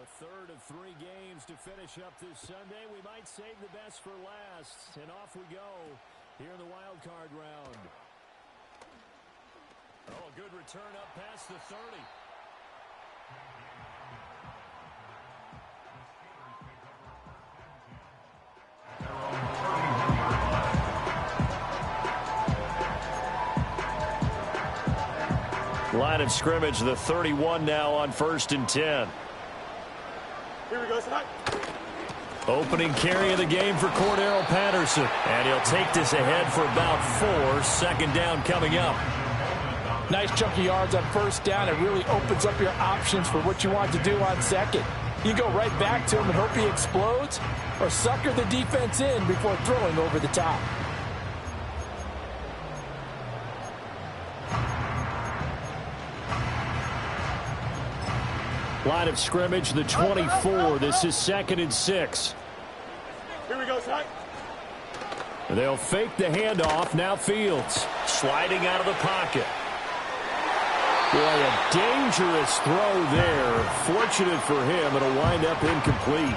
The third of 3 games to finish up this Sunday. We might save the best for last. And off we go here in the wild card round. Oh, a good return up past the 30. Line of scrimmage, the 31 now on 1st and 10. Here we go, tonight. Opening carry of the game for Cordero Patterson. And he'll take this ahead for about 4. Second down coming up. Nice chunk of yards on 1st down. It really opens up your options for what you want to do on 2nd. You go right back to him and hope he explodes, or sucker the defense in before throwing over the top. Line of scrimmage, the 24. This is 2nd and 6. Here we go, tonight. They'll fake the handoff. Now Fields sliding out of the pocket. Boy, a dangerous throw there. Fortunate for him, it'll wind up incomplete.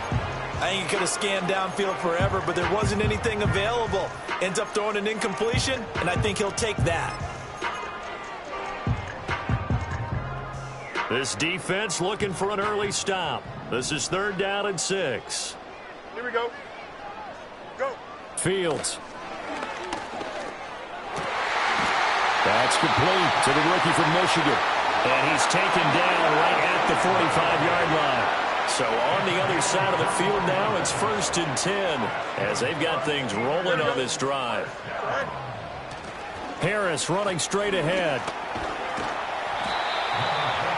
I think he could have scanned downfield forever, but there wasn't anything available. Ends up throwing an incompletion, and I think he'll take that. This defense looking for an early stop. This is 3rd down and 6. Here we go. Go. Fields. That's complete to the rookie from Michigan. And he's taken down right at the 45-yard line. So on the other side of the field now, it's 1st and 10 as they've got things rolling on this drive. Harris running straight ahead.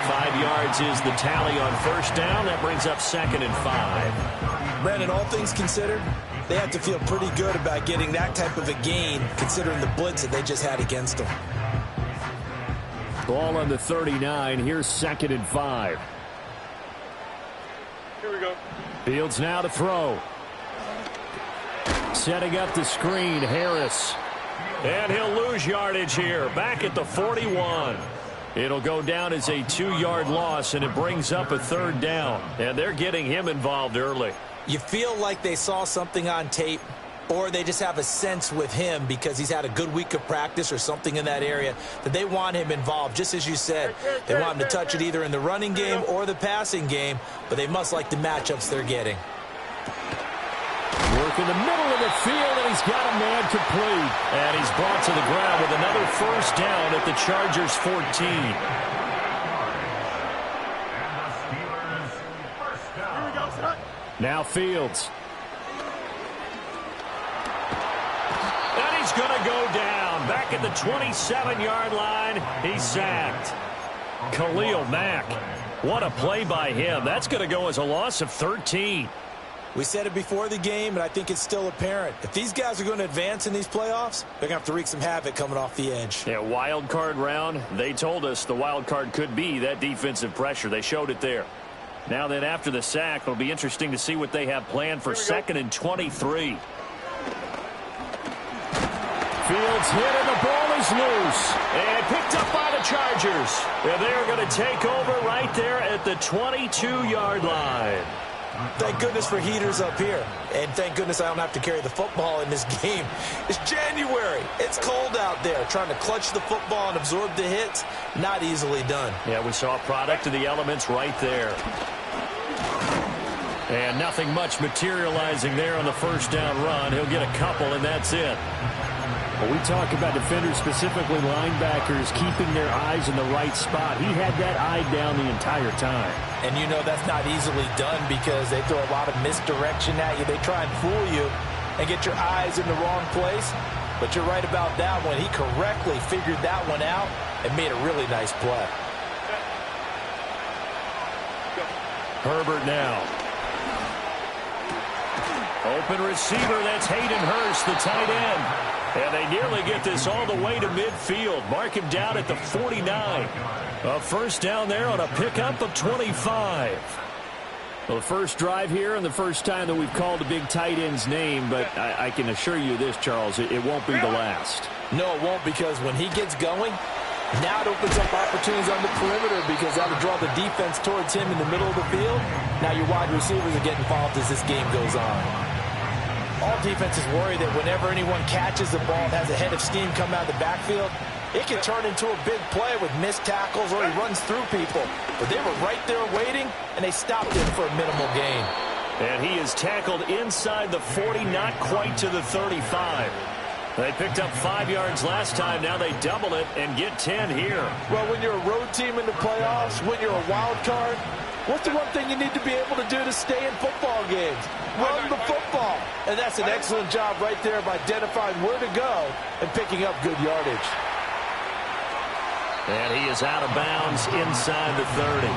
5 yards is the tally on 1st down. That brings up 2nd and 5. Brandon, all things considered, they have to feel pretty good about getting that type of a gain considering the blitz that they just had against them. Ball on the 39. Here's 2nd and 5. Here we go. Fields now to throw. Setting up the screen, Harris. And he'll lose yardage here. Back at the 41. It'll go down as a 2-yard loss, and it brings up a 3rd down. And they're getting him involved early. You feel like they saw something on tape, or they just have a sense with him because he's had a good week of practice or something in that area that they want him involved. Just as you said, they want him to touch it either in the running game or the passing game, but they must like the matchups they're getting. Work in the middle of the field, and he's got a man complete. And he's brought to the ground with another 1st down at the Chargers' 14. Now Fields. And he's going to go down. Back at the 27-yard line, he's sacked. Khalil Mack. What a play by him. That's going to go as a loss of 13. We said it before the game, and I think it's still apparent. If these guys are going to advance in these playoffs, they're going to have to wreak some havoc coming off the edge. Yeah, wild card round. They told us the wild card could be that defensive pressure. They showed it there. Now then, after the sack, it'll be interesting to see what they have planned for 2nd and 23. Fields hit, and the ball is loose. And picked up by the Chargers. And they're going to take over right there at the 22-yard line. Thank goodness for heaters up here. And thank goodness I don't have to carry the football in this game. It's January. It's cold out there. Trying to clutch the football and absorb the hits, not easily done. Yeah, we saw a product of the elements right there. And nothing much materializing there on the 1st down run. He'll get a couple, and that's it. Well, we talk about defenders, specifically linebackers, keeping their eyes in the right spot. He had that eye down the entire time. And you know that's not easily done because they throw a lot of misdirection at you. They try and fool you and get your eyes in the wrong place. But you're right about that one. He correctly figured that one out and made a really nice play. Herbert now. Open receiver, that's Hayden Hurst, the tight end. And they nearly get this all the way to midfield. Mark him down at the 49. A 1st down there on a pickup of 25. Well, the first drive here and the first time that we've called a big tight end's name, but I can assure you this, Charles, it won't be the last. No, it won't, because when he gets going, Now it opens up opportunities on the perimeter because that'll draw the defense towards him in the middle of the field. Now your wide receivers are getting involved as this game goes on. All defenses worry that whenever anyone catches the ball and has a head of steam come out of the backfield, it can turn into a big play with missed tackles or he runs through people. But they were right there waiting, and they stopped him for a minimal gain. And he is tackled inside the 40, not quite to the 35. They picked up 5 yards last time. Now they double it and get 10 here. Well, when you're a road team in the playoffs, when you're a wild card, what's the one thing you need to be able to do to stay in football games? Run the football. And that's an excellent job right there of identifying where to go and picking up good yardage. And he is out of bounds inside the 30.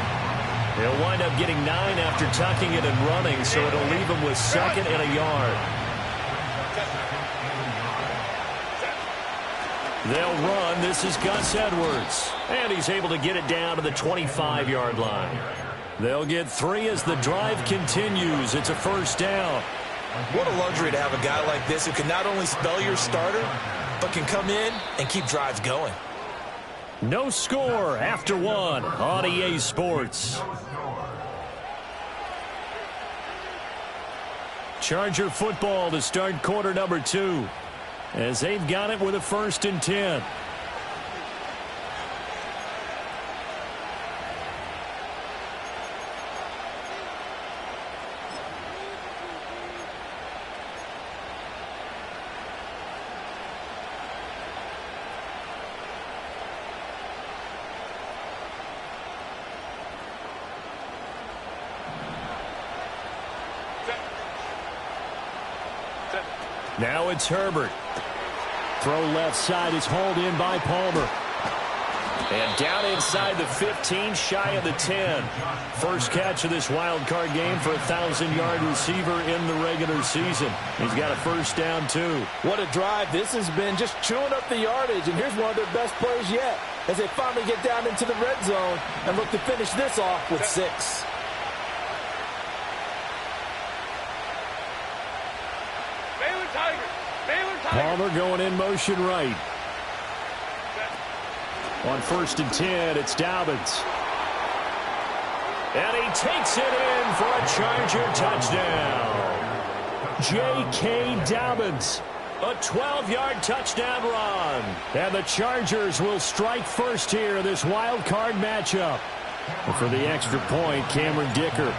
He'll wind up getting 9 after tucking it and running, so it'll leave him with 2nd and a yard. They'll run. This is Gus Edwards. And he's able to get it down to the 25-yard line. They'll get 3 as the drive continues. It's a first down. What a luxury to have a guy like this who can not only spell your starter, but can come in and keep drives going. No score after 1 on EA Sports. Charger football to start quarter number 2. As they've got it with a 1st and 10. Now it's Herbert. Throw left side is hauled in by Palmer. And down inside the 15, shy of the 10. First catch of this wild card game for a 1,000-yard receiver in the regular season. He's got a first down, too. What a drive. This has been just chewing up the yardage, and here's one of their best plays yet as they finally get down into the red zone and look to finish this off with 6. Palmer going in motion right. On 1st and 10, it's Dobbins. And he takes it in for a Charger touchdown. J.K. Dobbins, a 12-yard touchdown run. And the Chargers will strike first here in this wild card matchup. And for the extra point, Cameron Dicker.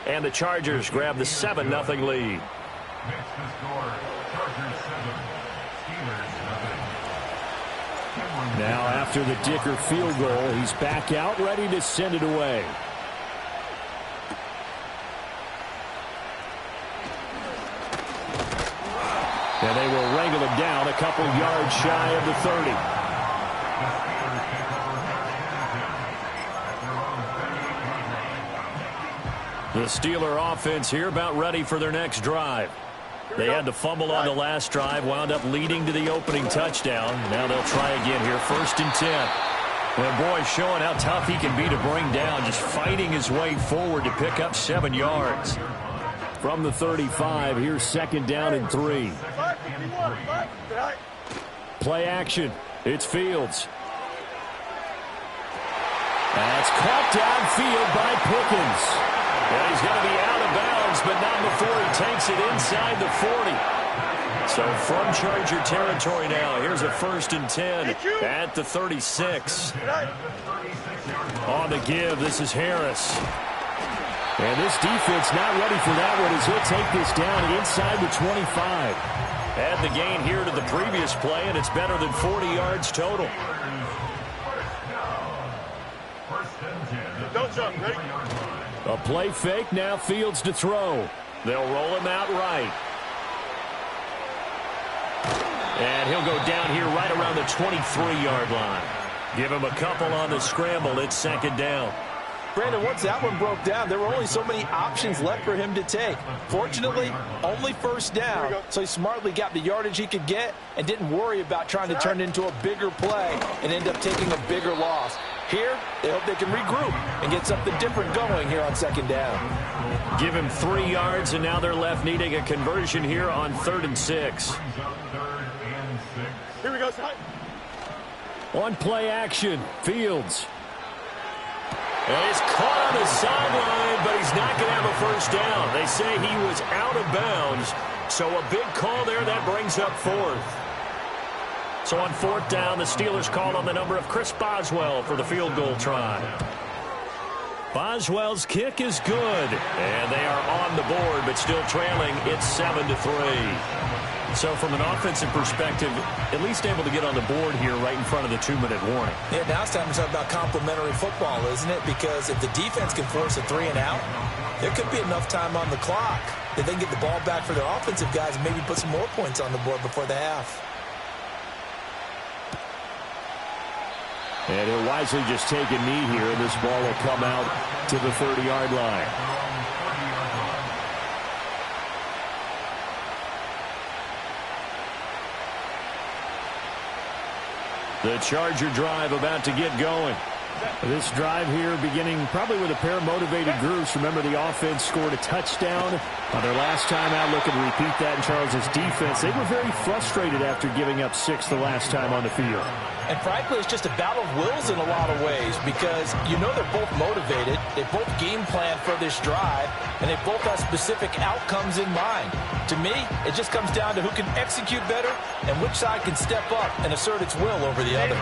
And the Chargers grab the 7-0 lead. Next to score, Chargers 7, Steelers 7. Now after the Dicker field goal, he's back out, ready to send it away. And they will wrangle him down a couple yards shy of the 30. The Steeler offense here about ready for their next drive. They had the fumble on the last drive, wound up leading to the opening touchdown. Now they'll try again here, 1st and 10. And boy, showing how tough he can be to bring down, just fighting his way forward to pick up 7 yards. From the 35, here's 2nd down and 3. Play action. It's Fields. That's caught downfield by Pickens. And he's going to be out of bounds, but not before he takes it inside the 40. So from Charger territory now, here's a 1st and 10 at the 36. On the give, this is Harris. And this defense not ready for that one as he'll take this down inside the 25. Add the gain here to the previous play, and it's better than 40 yards total. Don't jump, ready? A play fake, now Fields to throw. They'll roll him out right. And he'll go down here right around the 23-yard line. Give him a couple on the scramble. It's 2nd down. Brandon, once that one broke down, there were only so many options left for him to take. Fortunately, only 1st down, so he smartly got the yardage he could get and didn't worry about trying to turn it into a bigger play and end up taking a bigger loss. Here, they hope they can regroup and get something different going here on 2nd down. Give him 3 yards, and now they're left needing a conversion here on 3rd and 6. Here we go, side. On play action, Fields. And he's caught on the sideline, but he's not going to have a first down. They say he was out of bounds, so a big call there that brings up fourth. So on fourth down, the Steelers called on the number of Chris Boswell for the field goal try. Boswell's kick is good, and they are on the board, but still trailing. It's 7-3. So from an offensive perspective, at least able to get on the board here right in front of the 2-minute warning. Yeah, now it's time to talk about complementary football, isn't it? Because if the defense can force a 3 and out, there could be enough time on the clock that they can get the ball back for their offensive guys and maybe put some more points on the board before the half. And he'll wisely just take a knee here, and this ball will come out to the 30-yard line. The Charger drive about to get going. This drive here beginning probably with a pair of motivated groups. Remember, the offense scored a touchdown on their last time out. Looking to repeat that in Charles' defense. They were very frustrated after giving up 6 the last time on the field. And frankly, it's just a battle of wills in a lot of ways because you know they're both motivated. They both game plan for this drive, and they both have specific outcomes in mind. To me, it just comes down to who can execute better and which side can step up and assert its will over the other.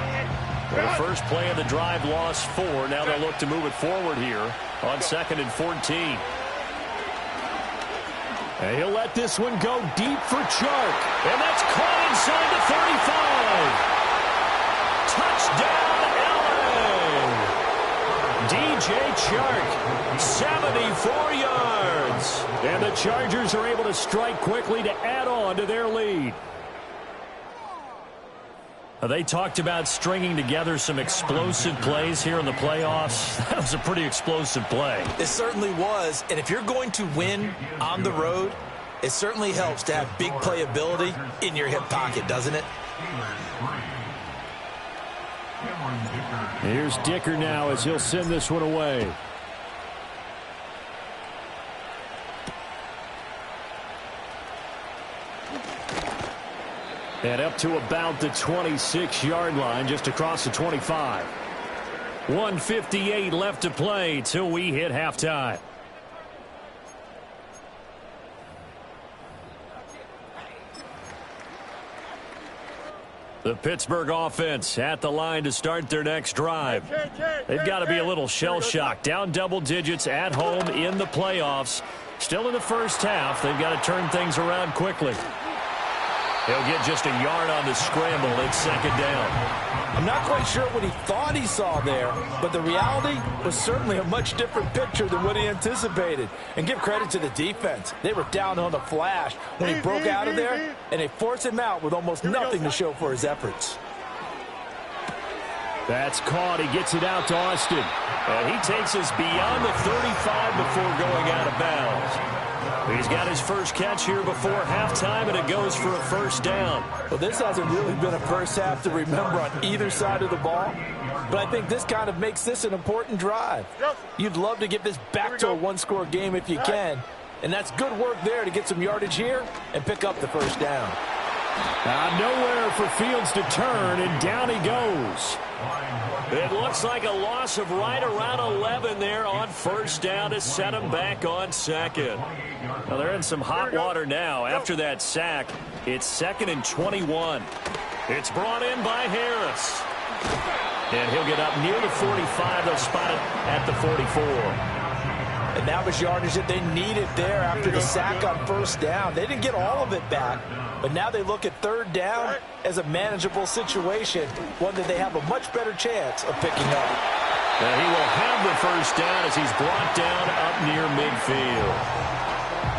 Well, the first play of the drive lost 4. Now they'll look to move it forward here on 2nd and 14. And he'll let this one go deep for Chark. And that's caught inside the 35. Touchdown, LA! DJ Chark, 74 yards. And the Chargers are able to strike quickly to add on to their lead. They talked about stringing together some explosive plays here in the playoffs. That was a pretty explosive play. It certainly was. And if you're going to win on the road, it certainly helps to have big playability in your hip pocket, doesn't it? Here's Dicker now as he'll send this one away. And up to about the 26-yard line, just across the 25. 1:58 left to play till we hit halftime. The Pittsburgh offense at the line to start their next drive. They've got to be a little shell-shocked. Down double digits at home in the playoffs. Still in the first half. They've got to turn things around quickly. He'll get just a yard on the scramble. It's 2nd down. I'm not quite sure what he thought he saw there, but the reality was certainly a much different picture than what he anticipated. And give credit to the defense. They were down on the flash when he broke out of there, and they forced him out with almost nothing to show for his efforts. That's caught. He gets it out to Austin. And he takes us beyond the 35 before going out of bounds. He's got his first catch here before halftime, and it goes for a first down. Well, this hasn't really been a first half to remember on either side of the ball, but I think this kind of makes this an important drive. You'd love to get this back to a one-score game if you can, and that's good work there to get some yardage here and pick up the first down. Nowhere for Fields to turn, and down he goes. It looks like a loss of right around 11 there on first down to set him back on 2nd. Well, they're in some hot water now. After that sack, it's 2nd and 21. It's brought in by Harris. And he'll get up near the 45. They'll spot it at the 44. And that was yardage that they needed there after the sack on first down. They didn't get all of it back, but now they look at 3rd down as a manageable situation, one that they have a much better chance of picking up. And he will have the first down as he's brought down up near midfield.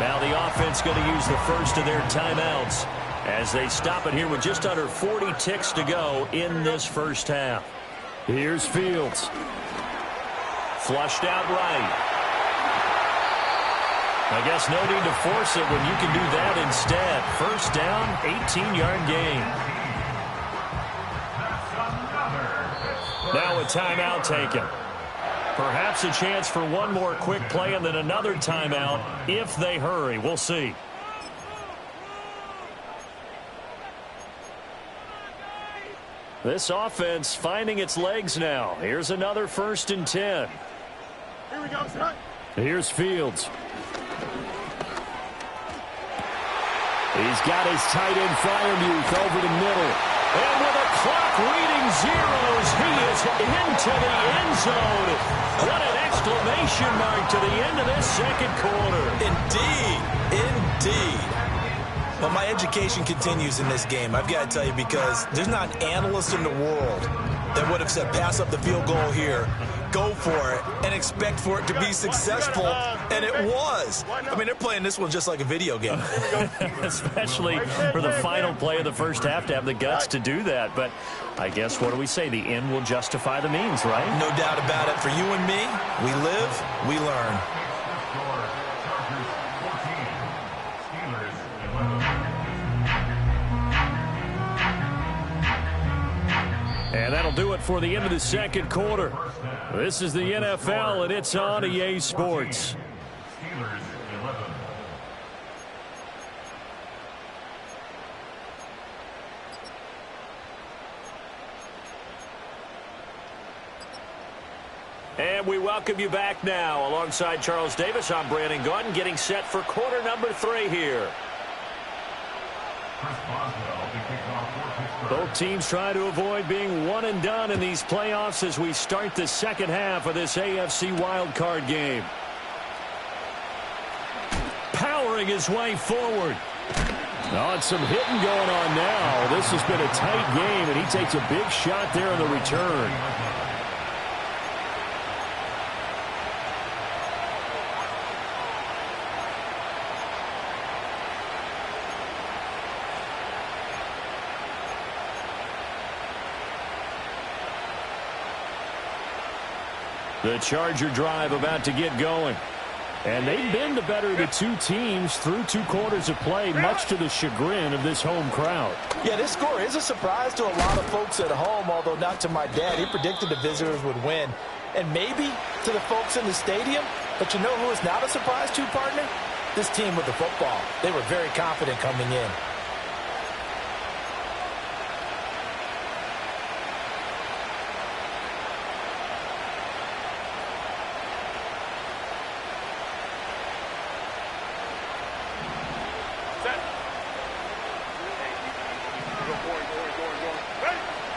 Now the offense going to use the first of their timeouts as they stop it here with just under 40 ticks to go in this first half. Here's Fields. Flushed out right. I guess no need to force it when you can do that instead. First down, 18-yard gain. Now a timeout taken. Perhaps a chance for one more quick play and then another timeout if they hurry. We'll see. This offense finding its legs now. Here's another 1st and 10. Here we go, son. Here's Fields. He's got his tight end Freiermuth over the middle. And with a clock reading zeros, he is into the end zone. What an exclamation mark to the end of this second quarter. Indeed. Indeed. Well, my education continues in this game, I've got to tell you, because there's not an analyst in the world that would have said pass up the field goal here, go for it, and expect for it to be successful, and it was. I mean, they're playing this one just like a video game. Especially for the final play of the first half to have the guts to do that. But I guess, what do we say? The end will justify the means, right? No doubt about it. For you and me, we live, we learn. And that'll do it for the end of the second quarter. This is the NFL, and it's on EA Sports. And we welcome you back now. Alongside Charles Davis, I'm Brandon Gaudin, getting set for quarter number 3 here. Both teams try to avoid being one and done in these playoffs as we start the second half of this AFC wildcard game. Powering his way forward. Oh, and some hitting going on now. This has been a tight game, and he takes a big shot there on the return. The Charger drive about to get going. And they've been the better of the two teams through 2 quarters of play, much to the chagrin of this home crowd. Yeah, this score is a surprise to a lot of folks at home, although not to my dad. He predicted the visitors would win. And maybe to the folks in the stadium. But you know who is not a surprise to, partner? This team with the football. They were very confident coming in.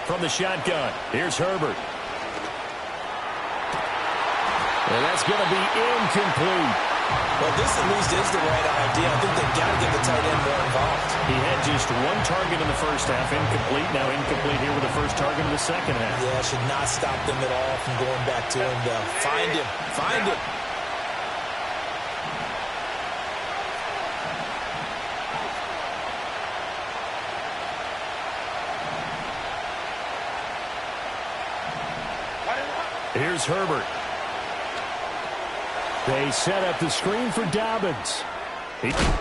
From the shotgun, here's Herbert. And that's going to be incomplete. Well, this at least is the right idea. I think they've got to get the tight end more involved. He had just 1 target in the first half, incomplete. Now incomplete here with the first target in the second half. Yeah, should not stop them at all from going back to him, though. Find him. Find him. Here's Herbert. They set up the screen for Dobbins.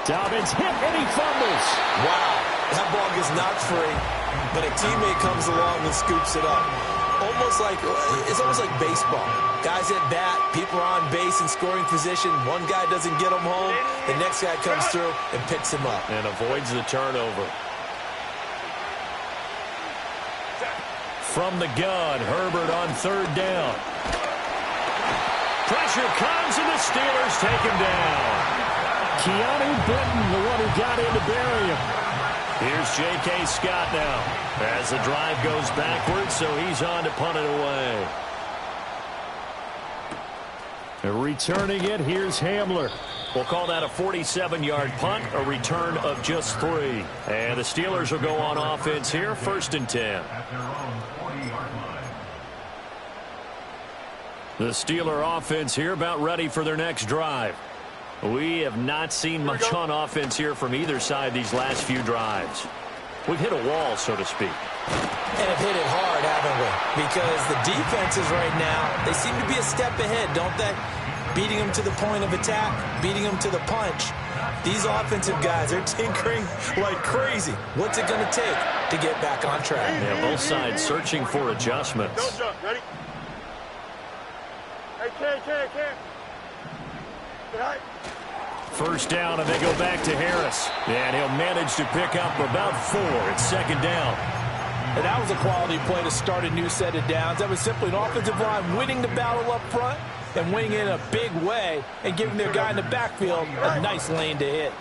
Dobbins hit and he fumbles. Wow, that ball gets knocked free, but a teammate comes along and scoops it up. It's almost like baseball. Guys at bat, people are on base in scoring position. One guy doesn't get him home, the next guy comes through and picks him up. And avoids the turnover. From the gun, Herbert on 3rd down. Pressure comes, and the Steelers take him down. Keanu Benton, the one who got in to bury him. Here's J.K. Scott now as the drive goes backwards, so he's on to punt it away. Returning it, here's Hamler. We'll call that a 47-yard punt, a return of just 3. And the Steelers will go on offense here, 1st and 10. The Steeler offense here about ready for their next drive. We have not seen much on offense here from either side these last few drives. We've hit a wall, so to speak. And have hit it hard, haven't we? Because the defenses right now, they seem to be a step ahead, don't they? Beating them to the point of attack, beating them to the punch. These offensive guys are tinkering like crazy. What's it going to take to get back on track? Yeah, both sides searching for adjustments. Don't jump. Ready? Hey, Ken. Get high. 1st down, and they go back to Harris. And he'll manage to pick up about 4. It's 2nd down. And that was a quality play to start a new set of downs. That was simply an offensive line winning the battle up front and winning it in a big way and giving their guy in the backfield a nice lane to hit.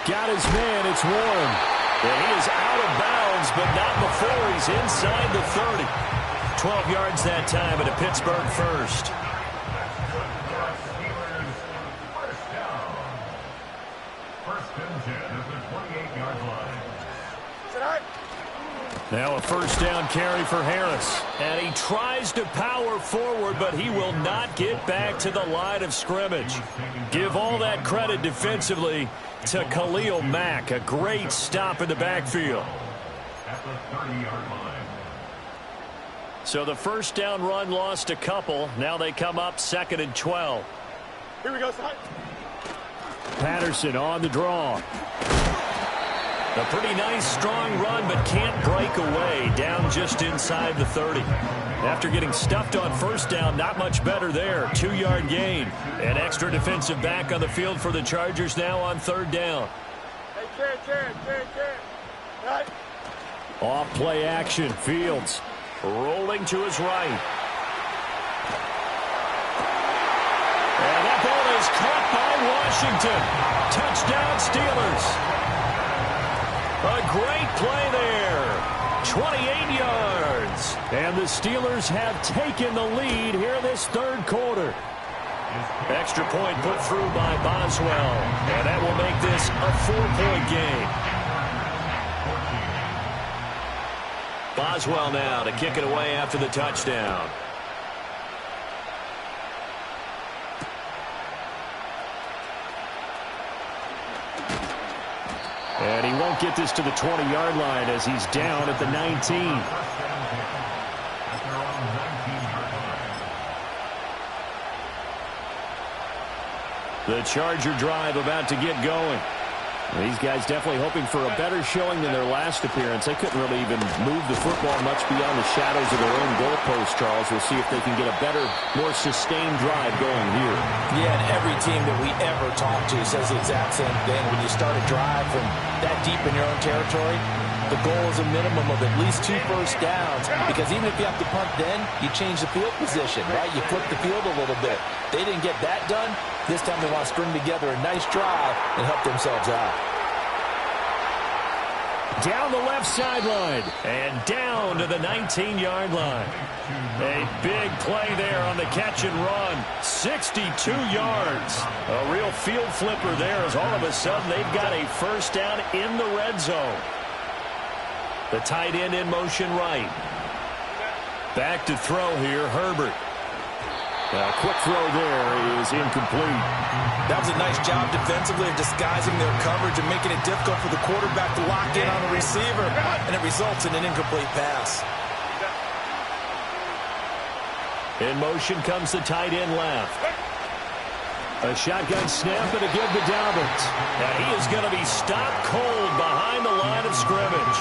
Got his man, it's Warren. And he is out of bounds, but not before he's inside the 30. 12 yards that time at a Pittsburgh first. Now a first down carry for Harris. And he tries to power forward, but he will not get back to the line of scrimmage. Give all that credit defensively to Khalil Mack. A great stop in the backfield. At the 30-yard line. So the first down run lost a couple. Now they come up 2nd and 12. Here we go, son. Patterson on the draw. A pretty nice, strong run, but can't break away. Down just inside the 30. After getting stuffed on first down, not much better there. 2-yard gain. An extra defensive back on the field for the Chargers now on 3rd down. Hey, cheer. Right. Off play action. Fields rolling to his right. And that ball is caught by Washington. Touchdown Steelers. A great play there. 28 yards. And the Steelers have taken the lead here this 3rd quarter. Extra point put through by Boswell. And that will make this a 4-point game. Boswell now to kick it away after the touchdown. And he won't get this to the 20-yard line as he's down at the 19. The Charger drive about to get going. These guys definitely hoping for a better showing than their last appearance. They couldn't really even move the football much beyond the shadows of their own goalpost, Charles. We'll see if they can get a better, more sustained drive going here. Yeah, and every team that we ever talk to says the exact same thing. When you start a drive from that deep in your own territory, the goal is a minimum of at least 2 first downs, because even if you have to punt then, you change the field position, right? You flip the field a little bit. They didn't get that done. This time they want to string together a nice drive and help themselves out. Down the left sideline and down to the 19-yard line. A big play there on the catch and run. 62 yards. A real field flipper there as all of a sudden they've got a first down in the red zone. The tight end in motion right. Back to throw here, Herbert. A quick throw there is incomplete. That was a nice job defensively of disguising their coverage and making it difficult for the quarterback to lock in on a receiver, and it results in an incomplete pass. In motion comes the tight end left. A shotgun snap and a give to Dobbins. And he is going to be stopped cold behind the line of scrimmage.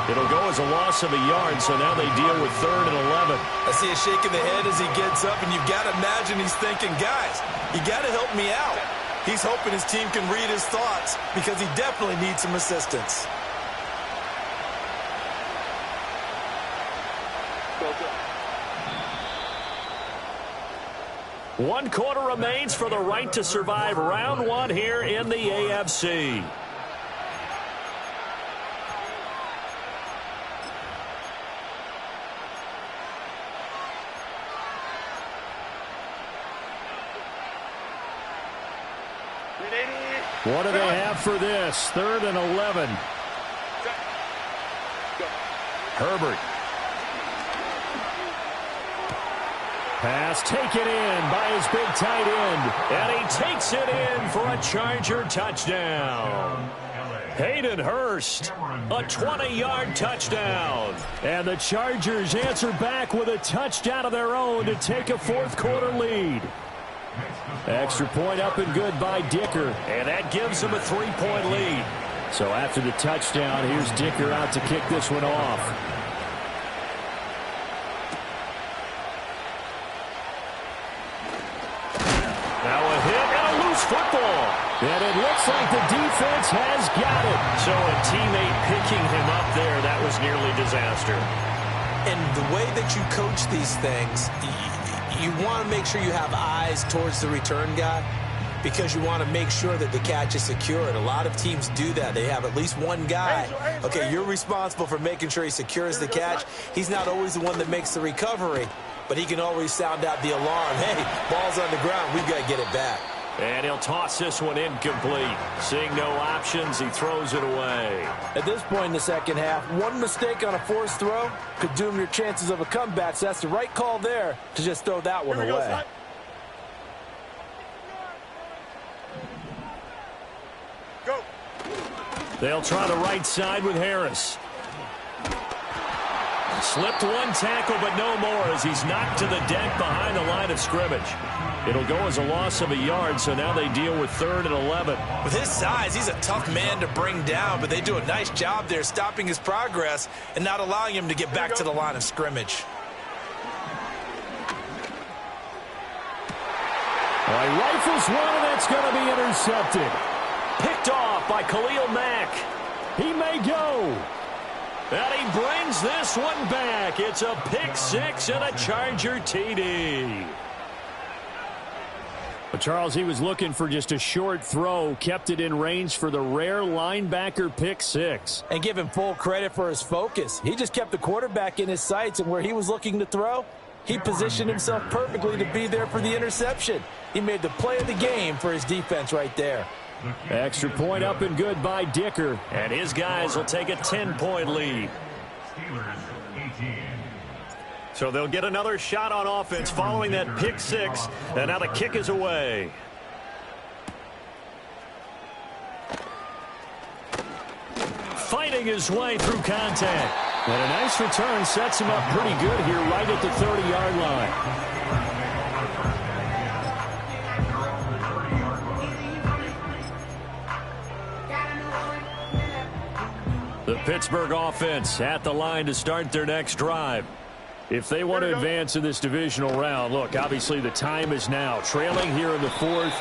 It'll go as a loss of a yard, so now they deal with 3rd and 11. I see him shaking the head as he gets up, and you've got to imagine he's thinking, guys, you got to help me out. He's hoping his team can read his thoughts because he definitely needs some assistance. One quarter remains for the right to survive round 1 here in the AFC. What do they have for this? 3rd and 11. Herbert. Pass taken in by his big tight end. And he takes it in for a Charger touchdown. Hayden Hurst, a 20-yard touchdown. And the Chargers answer back with a touchdown of their own to take a 4th quarter lead. Extra point up and good by Dicker. And that gives them a 3-point lead. So after the touchdown, here's Dicker out to kick this one off. Now a hit and a loose football. And it looks like the defense has got it. So a teammate picking him up there, that was nearly disaster. And the way that you coach these things, you want to make sure you have eyes towards the return guy because you want to make sure that the catch is secured. A lot of teams do that. They have at least one guy. Okay, you're responsible for making sure he secures the catch. He's not always the one that makes the recovery, but he can always sound out the alarm. Hey, ball's on the ground. We've got to get it back. And he'll toss this one incomplete. Seeing no options, he throws it away. At this point in the second half, one mistake on a forced throw could doom your chances of a comeback. So that's the right call there to just throw that one away. Go. They'll try the right side with Harris. Slipped one tackle, but no more as he's knocked to the deck behind the line of scrimmage. It'll go as a loss of a yard, so now they deal with 3rd and 11. With his size, he's a tough man to bring down, but they do a nice job there stopping his progress and not allowing him to get back to the line of scrimmage. He rifles one, and that's going to be intercepted. Picked off by Khalil Mack. He may go. And he brings this one back. It's a pick six and a Charger TD. But Charles, he was looking for just a short throw, kept it in range for the rare linebacker pick six. And give him full credit for his focus. He just kept the quarterback in his sights, and where he was looking to throw, he positioned himself perfectly to be there for the interception. He made the play of the game for his defense right there. Extra point up and good by Dicker. And his guys will take a 10-point lead. Steelers 18. So they'll get another shot on offense following that pick six. And now the kick is away. Fighting his way through contact. And a nice return sets him up pretty good here right at the 30-yard line. The Pittsburgh offense at the line to start their next drive. If they want to advance in this divisional round, look, obviously the time is now. Trailing here in the 4th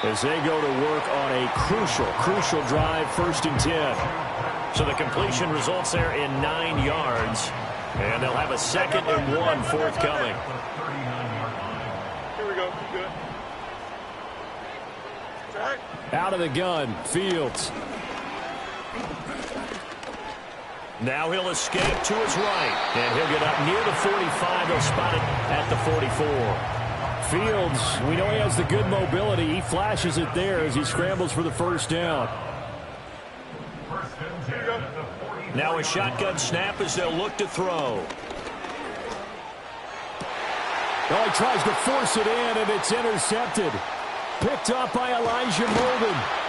as they go to work on a crucial drive, 1st and 10. So the completion results there in 9 yards. And they'll have a 2nd and 1 forthcoming. Here we go. Good. Right. Out of the gun, Fields. Now he'll escape to his right, and he'll get up near the 45. He'll spot it at the 44. Fields, we know he has the good mobility. He flashes it there as he scrambles for the 1st down. Now a shotgun snap as they'll look to throw. Oh, he tries to force it in, and it's intercepted. Picked up by Elijah Molden.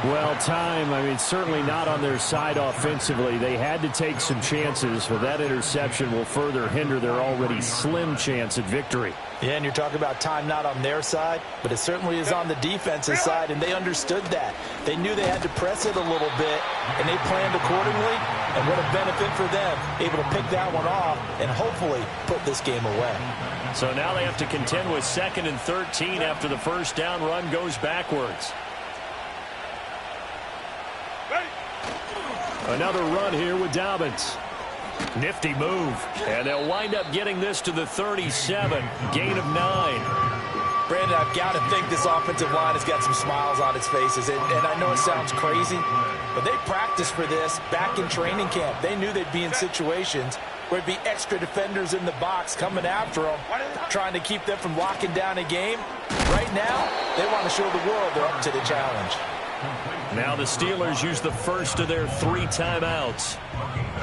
Well, time, I mean, certainly not on their side offensively. They had to take some chances, but that interception will further hinder their already slim chance at victory. Yeah, and you're talking about time not on their side, but it certainly is on the defensive side, and they understood that. They knew they had to press it a little bit, and they planned accordingly, and what a benefit for them, able to pick that one off and hopefully put this game away. So now they have to contend with 2nd and 13 after the 1st down run goes backwards. Another run here with Dobbins. Nifty move. And they'll wind up getting this to the 37. Gain of 9. Brandon, I've got to think this offensive line has got some smiles on its faces. And I know it sounds crazy, but they practiced for this back in training camp. They knew they'd be in situations where it'd be extra defenders in the box coming after them, trying to keep them from locking down a game. Right now, they want to show the world they're up to the challenge. Now the Steelers use the first of their 3 timeouts.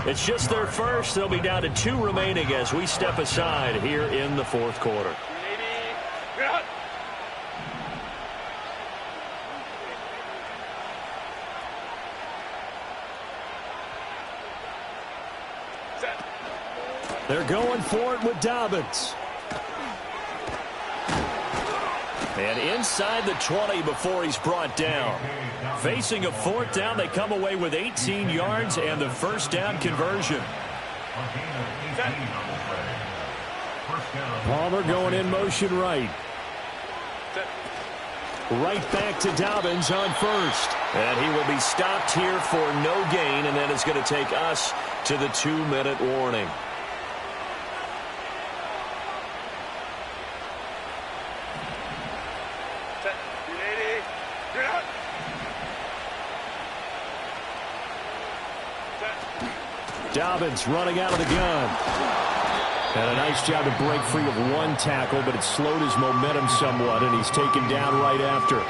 It's just their first. They'll be down to 2 remaining as we step aside here in the 4th quarter. They're going for it with Dobbins. And inside the 20 before he's brought down. Facing a 4th down, they come away with 18 yards and the 1st down conversion. Palmer going in motion right. right back to Dobbins on first. And he will be stopped here for no gain, and then it's going to take us to the 2-minute warning. Dobbins running out of the gun. And a nice job to break free of one tackle, but it slowed his momentum somewhat, and he's taken down right after.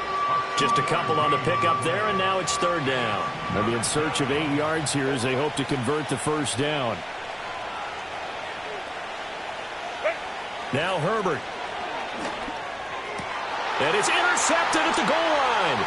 Just a couple on the pickup there, and now it's third down. They'll be in search of 8 yards here as they hope to convert the first down. Now Herbert. And it's intercepted at the goal line.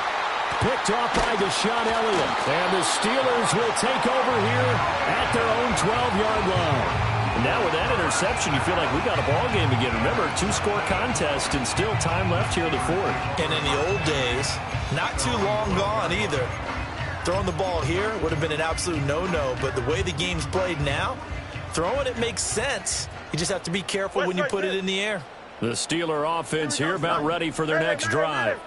Picked off by Deshaun Elliott. And the Steelers will take over here at their own 12-yard line. And now with that interception, you feel like we got a ball game again. Remember, 2-score contest and still time left here in the fourth. And in the old days, not too long gone either. Throwing the ball here would have been an absolute no-no, but the way the game's played now, throwing it makes sense. You just have to be careful when you put it in the air. The Steeler offense here about ready for their next drive.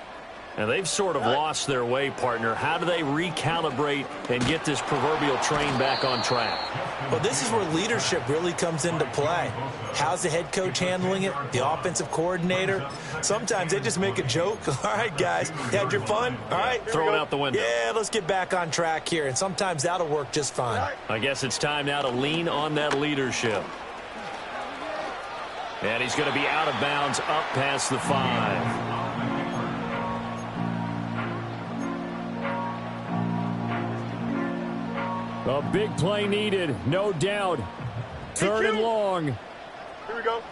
And they've sort of lost their way, partner. How do they recalibrate and get this proverbial train back on track? Well, this is where leadership really comes into play. How's the head coach handling it? The offensive coordinator? Sometimes they just make a joke. All right, guys, you had your fun? All right. Throw it out the window. Yeah, let's get back on track here. And sometimes that'll work just fine. I guess it's time now to lean on that leadership. And he's going to be out of bounds up past the 5. A big play needed, no doubt. Third and long. Here we go.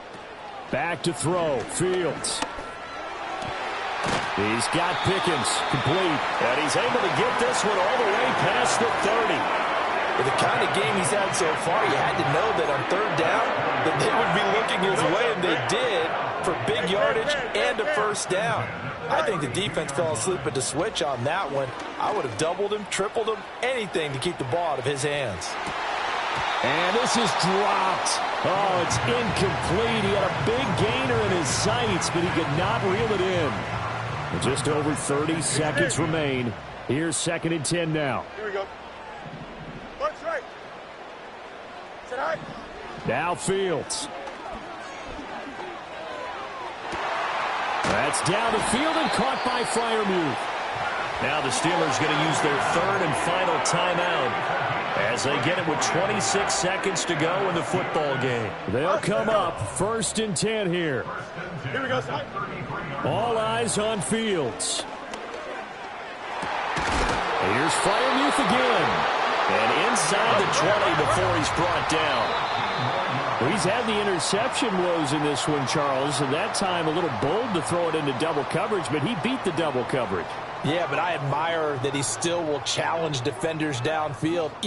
Back to throw. Fields. He's got Pickens. Complete. And he's able to get this one all the way past the 30. With the kind of game he's had so far, you had to know that on third down that they would be looking his way, and they did, for big yardage and a first down. I think the defense fell asleep at the switch on that one. I would have doubled him, tripled him, anything to keep the ball out of his hands. And this is dropped. Oh, it's incomplete. He had a big gainer in his sights, but he could not reel it in. Just over 30 seconds remain. Here's 2nd and 10 now. Here we go. March right. Sit high. Now Fields. That's down the field and caught by Freiermuth. Now the Steelers going to use their third and final timeout as they get it with 26 seconds to go in the football game. They'll come up 1st and 10 here. Here we go, son. All eyes on Fields. Here's Freiermuth again. And inside the 20 before he's brought down. Well, he's had the interception woes in this one, Charles, and that time a little bold to throw it into double coverage, but he beat the double coverage. Yeah, but I admire that he still will challenge defenders downfield.